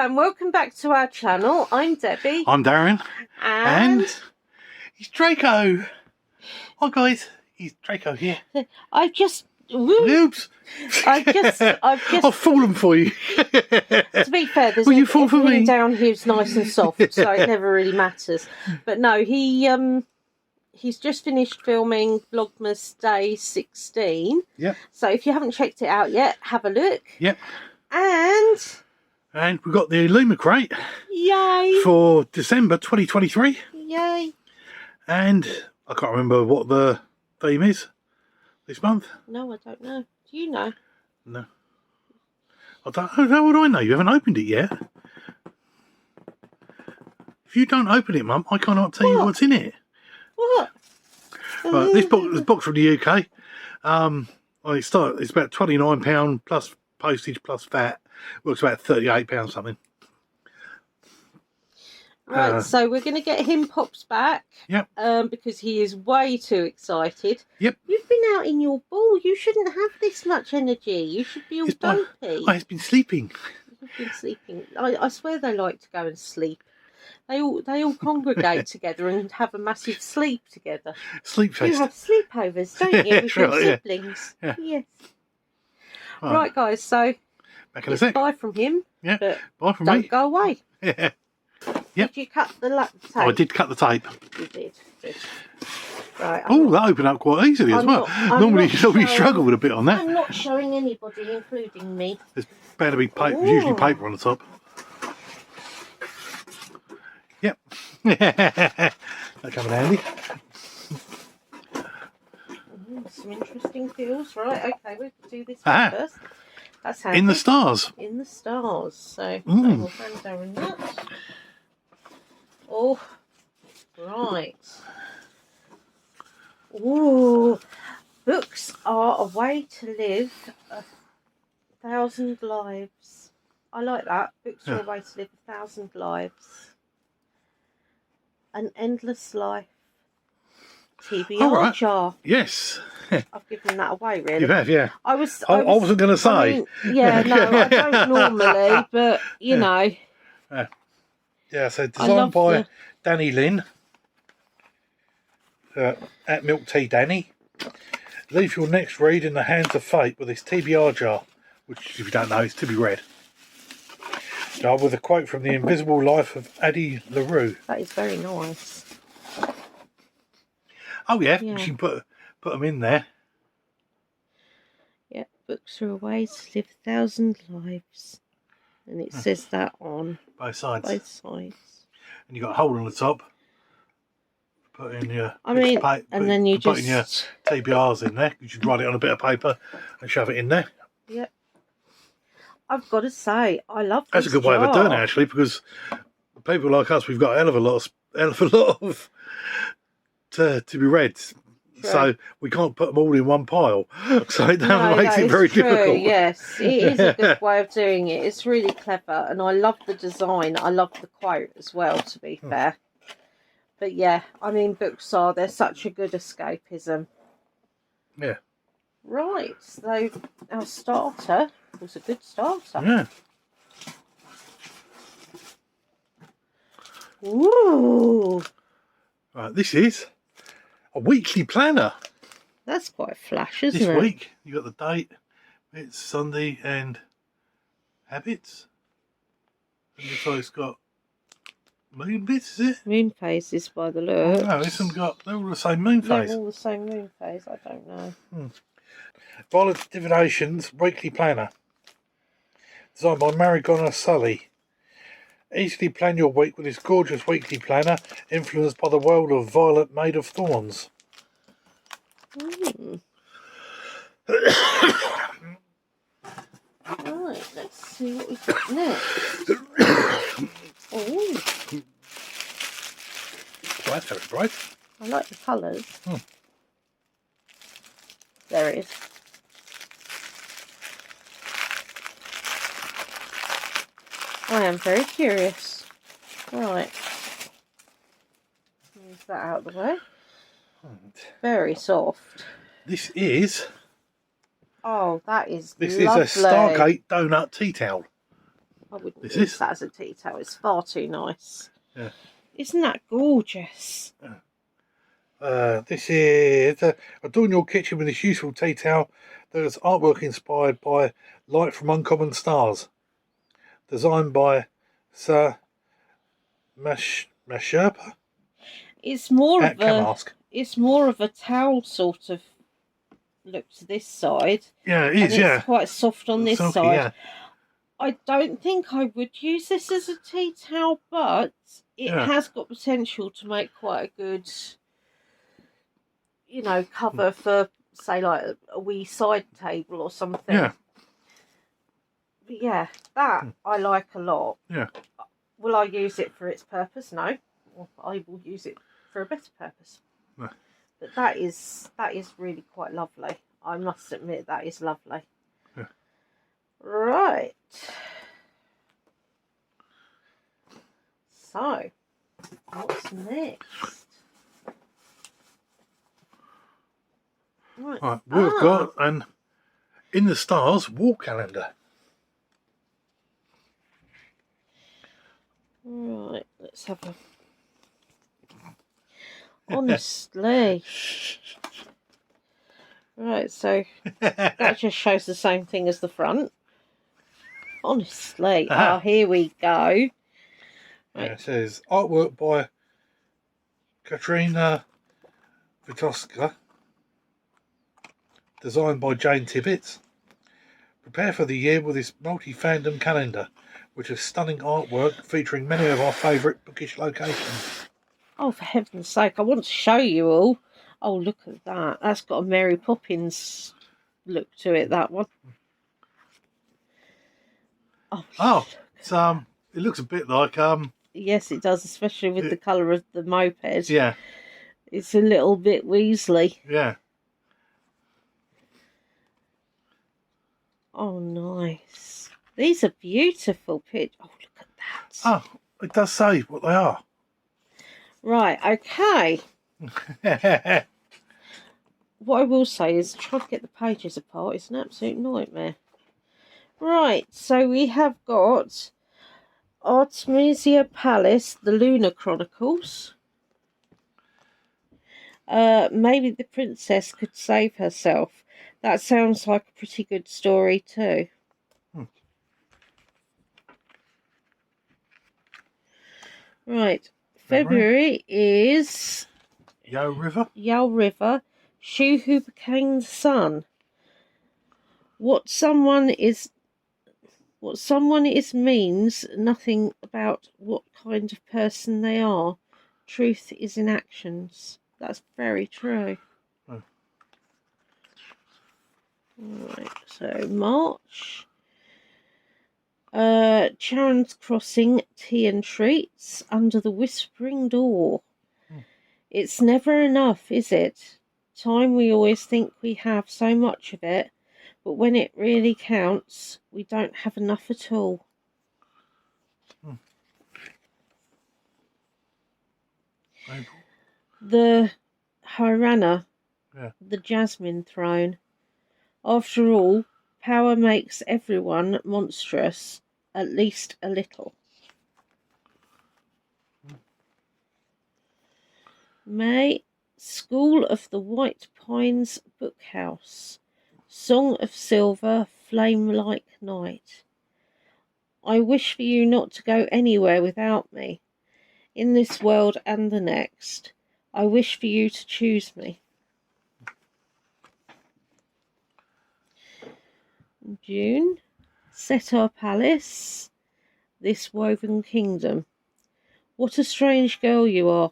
and welcome back to our channel. I'm Debbie. I'm Darren. And he's Draco. Hi guys, he's Draco here. I've just... Oops. I've fallen for you. To be fair, there's you fall for me? down here's nice and soft, so it never really matters. But no, he's just finished filming Vlogmas Day 16. Yep. So if you haven't checked it out yet, have a look. Yep. And we've got the Illumicrate. Yay! For December 2023. Yay! And I can't remember what the theme is this month. No, I don't know. Do you know? No. I don't know. How would I know? You haven't opened it yet. If you don't open it, Mum, I cannot tell you what's in it. What? Right, this box from the UK. It's about £29 plus postage plus VAT. Works about £38 something. Right, so we're going to get him Pops back. Yep. Because he is way too excited. Yep. You've been out in your ball. You shouldn't have this much energy. You should be all dopey. I've been sleeping. You've been sleeping. I swear they like to go and sleep. They all congregate together and have a massive sleep together. Sleep fest. You have sleepovers, don't you, with your right, siblings? Yeah. Yes. Right, guys, so back in a sec. Bye from him. Yeah. But bye from don't me. Go away. Yeah. Yep. Did you cut the tape? I did cut the tape. You did. Good. Right. Oh, that opened up quite easily as well. Normally you struggle with a bit on that. I'm not showing anybody, including me. There's bound to be paper, usually paper on the top. Yep. That come in handy. Some interesting feels. Right, okay, we'll do this one first. That's handy. In the stars. In the stars. So we'll hand Darren that. Oh, right. Oh, books are a way to live 1,000 lives. I like that. Books are a way to live 1,000 lives. An endless life. TBR jar. Yes. I've given that away, really. You have, yeah. I wasn't going to say. I mean, yeah, no, I don't normally, but, you know. Yeah, so designed by Danny Lynn at Milk Tea Danny. Leave your next read in the hands of fate with this TBR jar, which, if you don't know, is to be read. Jar with a quote from The Invisible Life of Addie LaRue. That is very nice. Oh, yeah. You can put them in there. Yeah, books are a way to live 1,000 lives. And it says that on both sides. Both sides. And you've got a hole on the top. Put in your then you put in your TBRs in there. You should write it on a bit of paper and shove it in there. Yep. I've got to say, I love this That's a good way of doing it, actually, because people like us, we've got a hell of a lot of to be read. True. So we can't put them all in one pile. So it makes it very difficult. Yes, it is a good way of doing it. It's really clever, and I love the design. I love the quote as well, to be fair. But yeah, I mean, books they're such a good escapism. Yeah. Right, so our starter was a good starter. Yeah. Ooh. Right, this is a weekly planner. That's quite a flash, isn't it? This week, you got the date. It's Sunday and habits. And looks like it's got moon bits, is it? Moon phases by the look. No, they're all the same moon phase. They're all the same moon phase, I don't know. Violet Divinations Weekly Planner. Designed by Marigonna Sully. Easily plan your week with this gorgeous weekly planner, influenced by the world of Violet Made of Thorns. Right, let's see what we've got next. Oh, that's very bright. I like the colours. There it is. I am very curious. Right. Move that out of the way. Very soft. This is Oh, that is This lovely. is a Stargate donut tea towel. I wouldn't This use is? that as a tea towel. It's far too nice. Yeah. Isn't that gorgeous? This is adorn your kitchen with this useful tea towel that is artwork inspired by light from uncommon stars. Designed by Sir Masherpa It's more at of a Camask. it's more of a towel sort of look to this side. Yeah, it And is. it's quite soft on this Silky, side. yeah. I don't think I would use this as a tea towel, but it has got potential to make quite a good, cover for, say, like a wee side table or something. Yeah. But yeah, that I like a lot. Yeah. Will I use it for its purpose? No. Well, I will use it for a better purpose. No. But that is really quite lovely. I must admit that is lovely. Yeah. Right. So, what's next? Right, we've got an In the Stars wall calendar. Right, let's have a... Honestly. Right, so that just shows the same thing as the front. Honestly. Oh, here we go. Right. It says artwork by Katrina Vitoska, designed by Jane Tibbetts. Prepare for the year with this multi-fandom calendar, which is stunning artwork featuring many of our favourite bookish locations. Oh, for heaven's sake, I want to show you all. Oh, look at that. That's got a Mary Poppins look to it, that one. Oh, it's, it looks a bit like... Yes, it does, especially with the colour of the moped. Yeah. It's a little bit Weasley. Yeah. Oh, nice. These are beautiful pictures. Oh, look at that. Oh, it does say what they are. Right, okay. What I will say is try to get the pages apart. It's an absolute nightmare. Right, so we have got Artemisia Palace, the Lunar Chronicles. Maybe the princess could save herself. That sounds like a pretty good story too. Right, February is Yao River. Yao River, She Who Became the Sun. What someone is means nothing about what kind of person they are. Truth is in actions. That's very true. Right, so March. Charon's Crossing, Tea and Treats, Under the Whispering Door. It's never enough, is it? Time, we always think we have so much of it, but when it really counts, we don't have enough at all. The Hirana, the Jasmine Throne. After all, power makes everyone monstrous, at least a little. May, School of the White Pines Bookhouse. Song of Silver, Flame Like Night. I wish for you not to go anywhere without me. In this world and the next, I wish for you to choose me. June, Setar Palace, This Woven Kingdom. What a strange girl you are,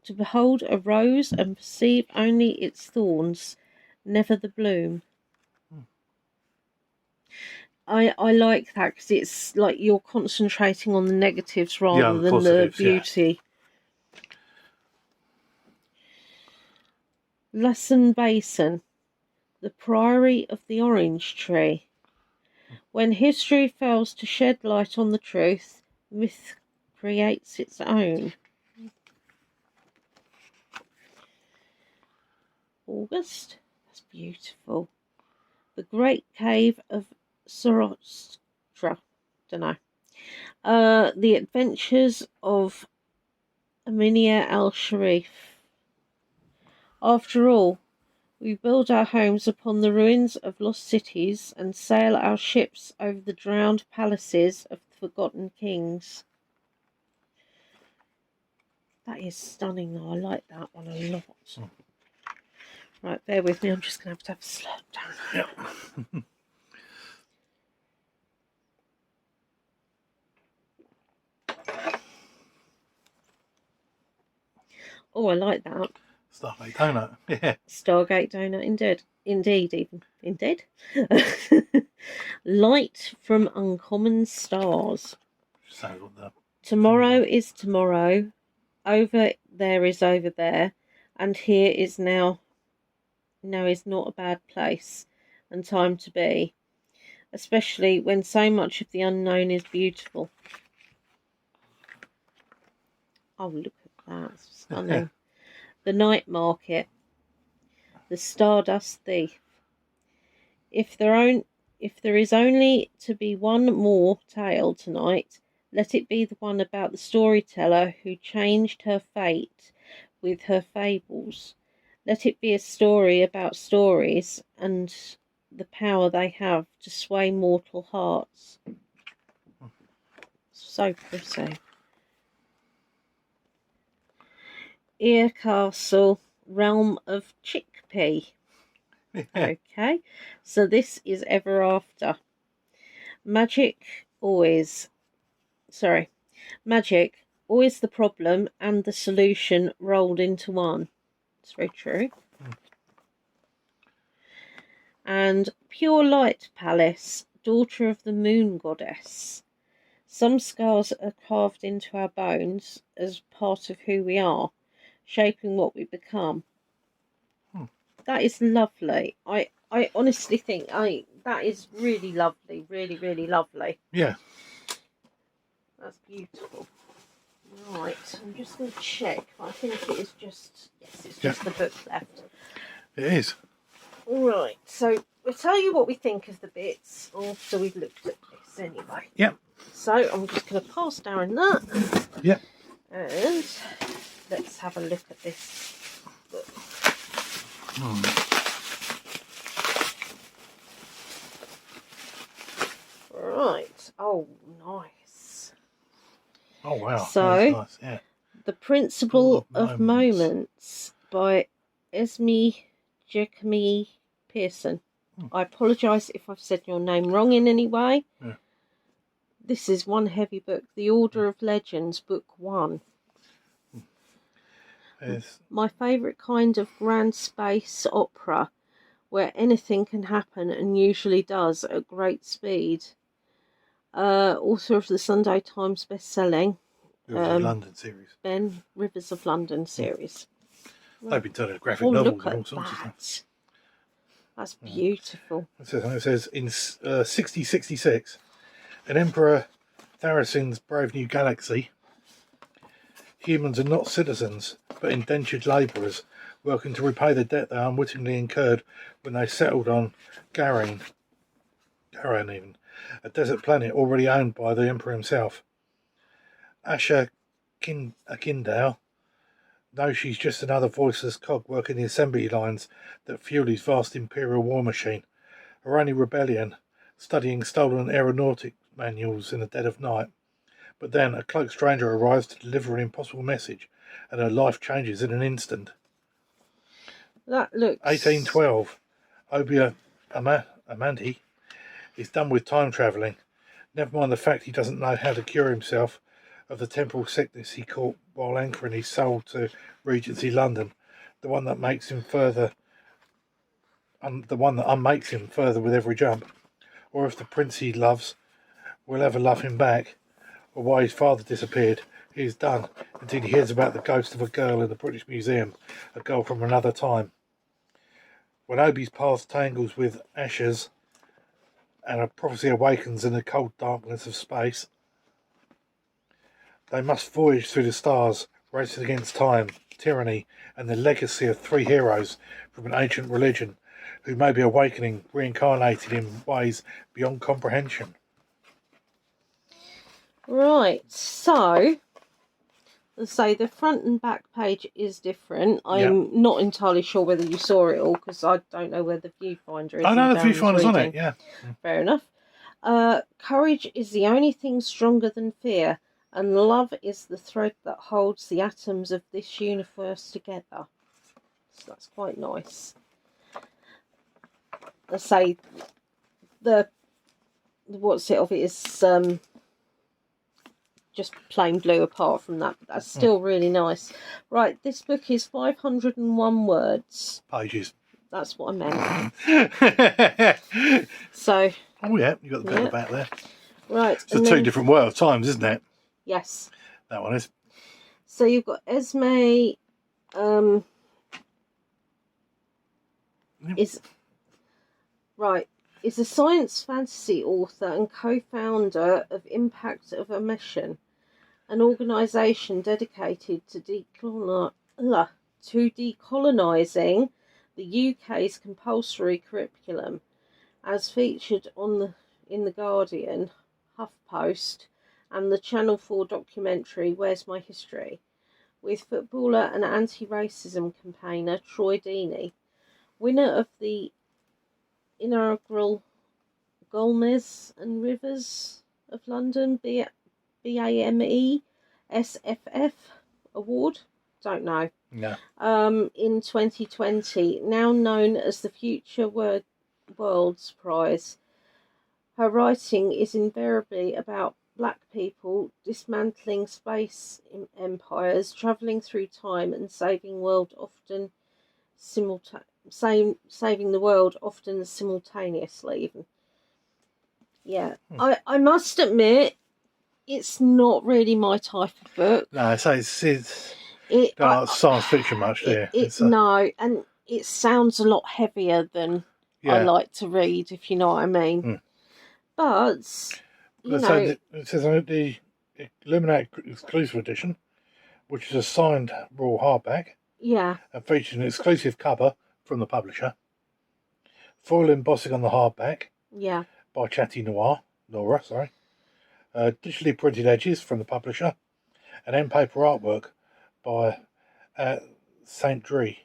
to behold a rose and perceive only its thorns, never the bloom. I like that because it's like you're concentrating on the negatives rather than the beauty. Yeah. Lesson Basin, the Priory of the Orange Tree. When history fails to shed light on the truth, myth creates its own. August, that's beautiful. The Great Cave of Zoroaster. Don't know. The Adventures of Aminia al-Sharif. After all, we build our homes upon the ruins of lost cities and sail our ships over the drowned palaces of forgotten kings. That is stunning though. I like that one a lot. Right, bear with me. I'm just going to have a slurp down. Yep. Oh, I like that. Stargate donut. Yeah. Stargate donut, indeed. Indeed. Light from uncommon stars. So what the Tomorrow is tomorrow. Over there is over there. And here is now. Now is not a bad place and time to be. Especially when so much of the unknown is beautiful. Oh, look at that. It's stunning. The night market. The stardust thief. If there is only to be one more tale tonight, let it be the one about the storyteller who changed her fate with her fables. Let it be a story about stories and the power they have to sway mortal hearts. So pretty. Ear Castle, Realm of Chickpea. Okay, so this is Ever After. Magic, always the problem and the solution rolled into one. It's very true. And Pure Light Palace, daughter of the moon goddess. Some scars are carved into our bones as part of who we are, shaping what we become. That is lovely. I honestly think that is really lovely. Really, really lovely. Yeah. That's beautiful. Right, I'm just going to check. I think it is just... Yes, it's just the book left. It is. Right, so we'll tell you what we think of the bits after we've looked at this anyway. Yep. So I'm just going to pass Darren that. Yep. And let's have a look at this book. Right. Oh, nice. Oh, wow. So, nice. Yeah. The Principle of Moments by Esme Jacome Pearson. I apologise if I've said your name wrong in any way. Yeah. This is one heavy book. The Order of Legends, Book 1. Yes. My favourite kind of grand space opera, where anything can happen and usually does at great speed. Author of the Sunday Times best-selling Rivers of London series. Ben Rivers of London series. They've been turning graphic novels and all sorts of stuff. That's beautiful. It says in 6066, an Emperor Tharacin's brave new galaxy, humans are not citizens, but indentured labourers, working to repay the debt they unwittingly incurred when they settled on Garan even, a desert planet already owned by the Emperor himself. Asha Akindale knows she's just another voiceless cog working the assembly lines that fuel his vast imperial war machine. Her only rebellion, studying stolen aeronautic manuals in the dead of night. But then a cloaked stranger arrives to deliver an impossible message, and her life changes in an instant. That looks... 1812. Obia Amandi is done with time travelling. Never mind the fact he doesn't know how to cure himself of the temporal sickness he caught while anchoring his soul to Regency London, the one that unmakes him further with every jump. Or if the prince he loves will ever love him back, or why his father disappeared. He is done until he hears about the ghost of a girl in the British Museum, a girl from another time. When Obi's path tangles with Asher's and a prophecy awakens in the cold darkness of space, they must voyage through the stars, racing against time, tyranny, and the legacy of three heroes from an ancient religion who may be awakening, reincarnated in ways beyond comprehension. Right, so let's say the front and back page is different. I'm not entirely sure whether you saw it all because I don't know where the viewfinder is. Oh no, the viewfinder's on it. Yeah. Fair enough. Courage is the only thing stronger than fear, and love is the thread that holds the atoms of this universe together. So that's quite nice. Let's say what's it of it is just plain blue apart from that, but that's still really nice. Right, this book is 501 words. Pages. That's what I meant. So. Oh yeah, you got the paperback there. Right. It's two different times, isn't it? Yes. That one is. So you've got Esme. Is a science fantasy author and co-founder of Impact of a Mission, an organisation dedicated to decolonising the UK's compulsory curriculum, as featured in the Guardian, HuffPost, and the Channel 4 documentary Where's My History, with footballer and anti-racism campaigner Troy Deeney, winner of the inaugural Golmes and Rivers of London BAME SFF award. Don't know. No. In 2020, now known as the Future World's Prize. Her writing is invariably about black people dismantling space empires, travelling through time, and saving the world often simultaneously. Even. Yeah, I must admit, it's not really my type of book. No, so it's not science fiction much, do you? No, and it sounds a lot heavier than I like to read, if you know what I mean. But, you know... So it says the Illumicrate exclusive edition, which is a signed raw hardback. Yeah. And features an exclusive cover from the publisher. Foil embossing on the hardback. Yeah. By Nora. Digitally printed edges from the publisher. And end paper artwork by St. Dree.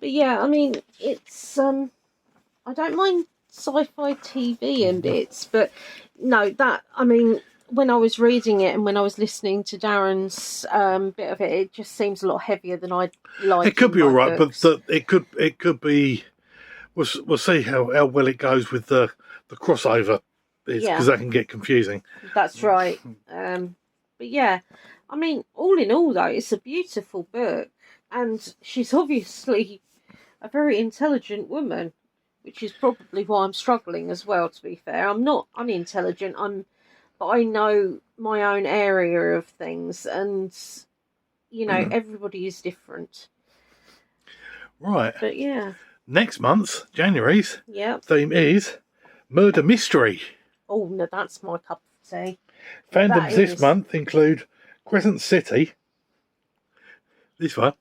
But yeah, I mean, it's I don't mind sci-fi TV in bits, but no, when I was reading it and when I was listening to Darren's bit of it, it just seems a lot heavier than I'd like. It could be all right, but it could be. We'll see how well it goes with the crossover, because that can get confusing. That's right. But yeah, I mean, all in all, though, it's a beautiful book, and she's obviously a very intelligent woman, which is probably why I'm struggling as well. To be fair, I'm not unintelligent. But I know my own area of things, and you know, everybody is different. Right. But yeah. Next month, January's theme is murder mystery. Oh no, that's my cup of tea. Fandoms this month include Crescent City. This one.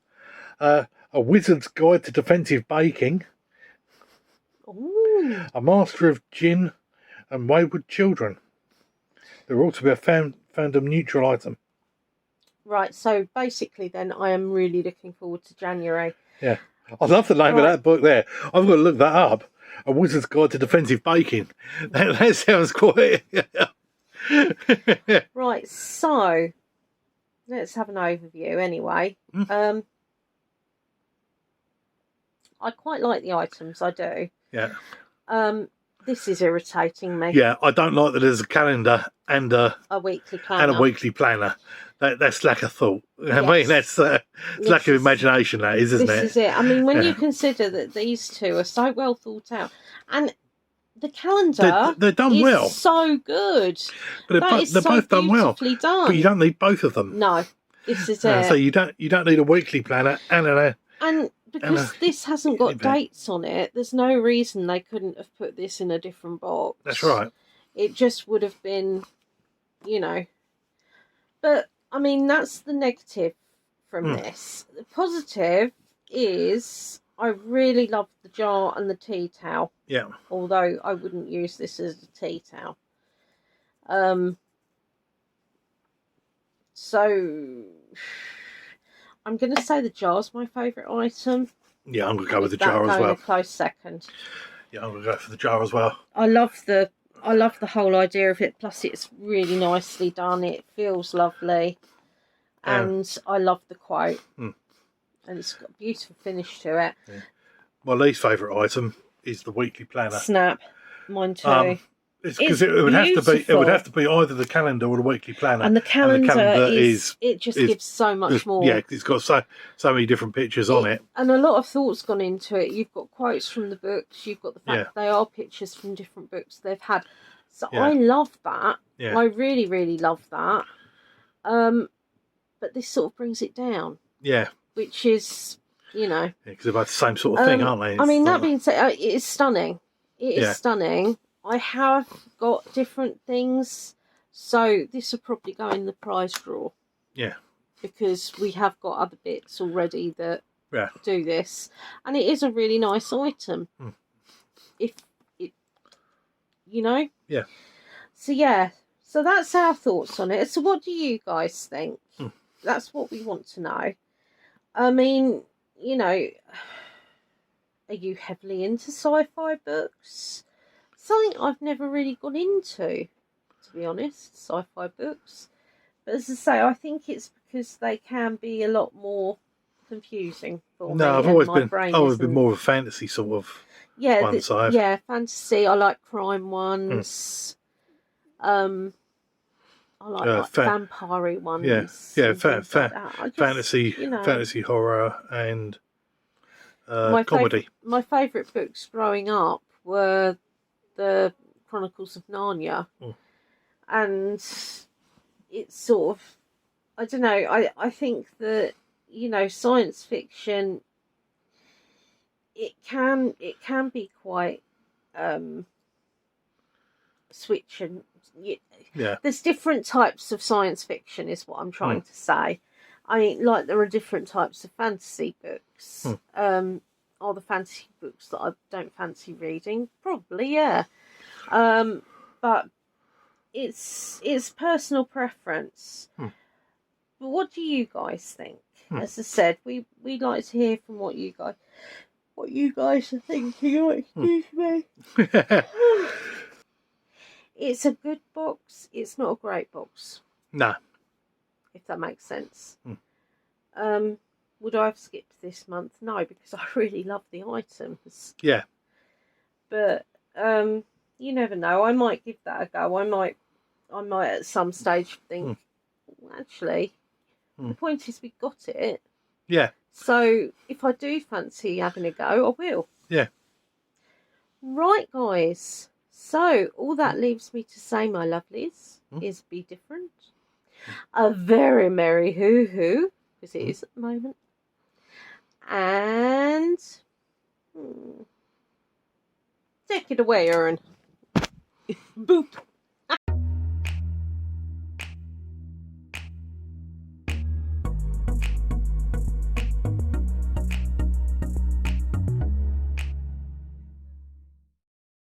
A Wizard's Guide to Defensive Baking. Ooh. A Master of Gin and Wayward Children. There will also be a fandom neutral item. Right, so basically then I am really looking forward to January. Yeah. I love the name of that book there. I've got to look that up. A Wizard's Guide to Defensive Baking. That sounds quite... Right, so let's have an overview anyway. I quite like the items, I do. Yeah. This is irritating me. Yeah, I don't like that there's a calendar and a weekly planner. And a weekly planner. That's lack of thought. I mean, that's lack of imagination, that is, isn't it? This is it. I mean, when you consider that these two are so well thought out, and the calendar they're done well. So good. But they're both done well. Done. But you don't need both of them. No, this is it. So you don't need a weekly planner and because this hasn't got dates on it, there's no reason they couldn't have put this in a different box. That's right. It just would have been, you know. But, I mean, that's the negative from this. The positive is I really love the jar and the tea towel. Yeah. Although I wouldn't use this as a tea towel. So I'm going to say the jar's my favourite item. Yeah, I'm going to go with the jar as well. A close second. Yeah, I'm going to go for the jar as well. I love the whole idea of it. Plus, it's really nicely done. It feels lovely, and I love the quote. And it's got a beautiful finish to it. Yeah. My least favourite item is the weekly planner. Snap, mine too. Because it would have to be either the calendar or the weekly planner. And the calendar gives so much more. Yeah, it's got so many different pictures on it. And a lot of thought's gone into it. You've got quotes from the books. You've got the fact they are pictures from different books they've had. So I love that. Yeah. I really, really love that. But this sort of brings it down. Yeah. Which is, because they're both the same sort of thing, aren't they? I mean, that being said, it is stunning. It is stunning. I have got different things, so this will probably go in the prize draw. Yeah. Because we have got other bits already that do this. And it is a really nice item. If it, Yeah. So that's our thoughts on it. So what do you guys think? That's what we want to know. I mean, are you heavily into sci-fi books? Something I've never really gone into, to be honest, sci-fi books. But as I say, I think it's because they can be a lot more confusing for me. No, I've always been more of a fantasy sort of one side. Yeah, fantasy. I like crime ones. I like vampire ones. Yeah, fantasy, fantasy horror and comedy. My favourite books growing up were the Chronicles of Narnia, and it's sort of, I don't know, I think that science fiction, it can be quite switching. There's different types of science fiction is what I'm trying to say. I mean, like there are different types of fantasy books. Are the fantasy books that I don't fancy reading? Probably, yeah. But it's personal preference. But what do you guys think? As I said, we'd like to hear from what you guys are thinking. Oh, excuse me. It's a good box. It's not a great box. No. If that makes sense. Would I have skipped this month? No, because I really love the items. Yeah. But you never know. I might give that a go. I might at some stage think, actually, the point is we got it. Yeah. So if I do fancy having a go, I will. Yeah. Right, guys. So all that leaves me to say, my lovelies, is be different. A very merry hoo-hoo, because it is at the moment. And take it away, Erin. Boop.